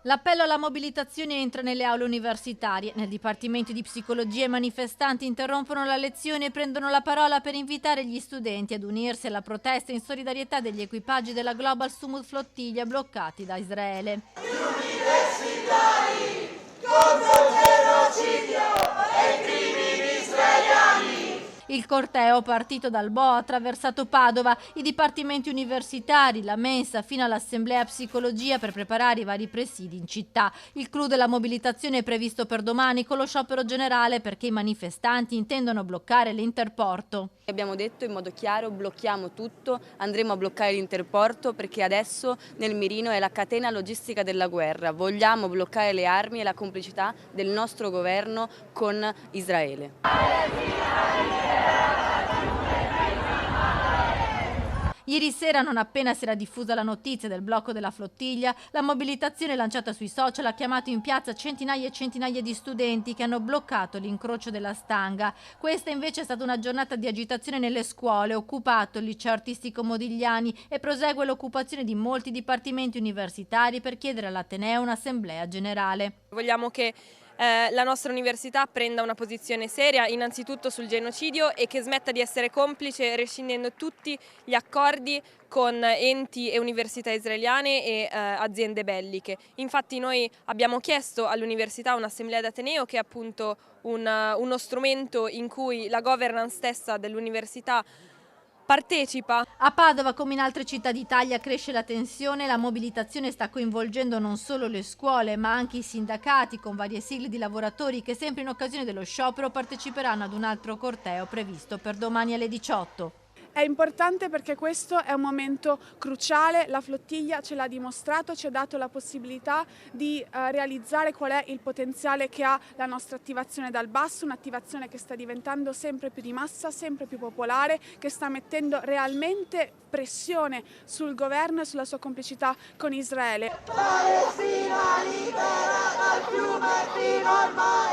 L'appello alla mobilitazione entra nelle aule universitarie. Nel Dipartimento di Psicologia i manifestanti interrompono la lezione e prendono la parola per invitare gli studenti ad unirsi alla protesta in solidarietà degli equipaggi della Global Sumud Flottiglia bloccati da Israele. Gli universitari contro il genocidio e i crimini israeliani! Il corteo, partito dal Bo, ha attraversato Padova, i dipartimenti universitari, la mensa fino all'assemblea psicologia per preparare i vari presidi in città. Il clou della mobilitazione è previsto per domani con lo sciopero generale perché i manifestanti intendono bloccare l'Interporto. Abbiamo detto in modo chiaro: blocchiamo tutto, andremo a bloccare l'Interporto perché adesso nel mirino è la catena logistica della guerra. Vogliamo bloccare le armi e la complicità del nostro governo con Israele. Ieri sera, non appena si era diffusa la notizia del blocco della flottiglia, la mobilitazione lanciata sui social ha chiamato in piazza centinaia e centinaia di studenti che hanno bloccato l'incrocio della Stanga. Questa invece è stata una giornata di agitazione nelle scuole, occupato il liceo artistico Modigliani e prosegue l'occupazione di molti dipartimenti universitari per chiedere all'Ateneo un'assemblea generale. Vogliamo che la nostra università prenda una posizione seria innanzitutto sul genocidio e che smetta di essere complice rescindendo tutti gli accordi con enti e università israeliane e aziende belliche. Infatti noi abbiamo chiesto all'università un'assemblea d'Ateneo che è appunto uno strumento in cui la governance stessa dell'università partecipa. A Padova, come in altre città d'Italia, cresce la tensione e la mobilitazione sta coinvolgendo non solo le scuole, ma anche i sindacati, con varie sigle di lavoratori che sempre in occasione dello sciopero parteciperanno ad un altro corteo previsto per domani alle 18. È importante perché questo è un momento cruciale, la flottiglia ce l'ha dimostrato, ci ha dato la possibilità di realizzare qual è il potenziale che ha la nostra attivazione dal basso, un'attivazione che sta diventando sempre più di massa, sempre più popolare, che sta mettendo realmente pressione sul governo e sulla sua complicità con Israele. Palestina libera dal fiume fino al mare!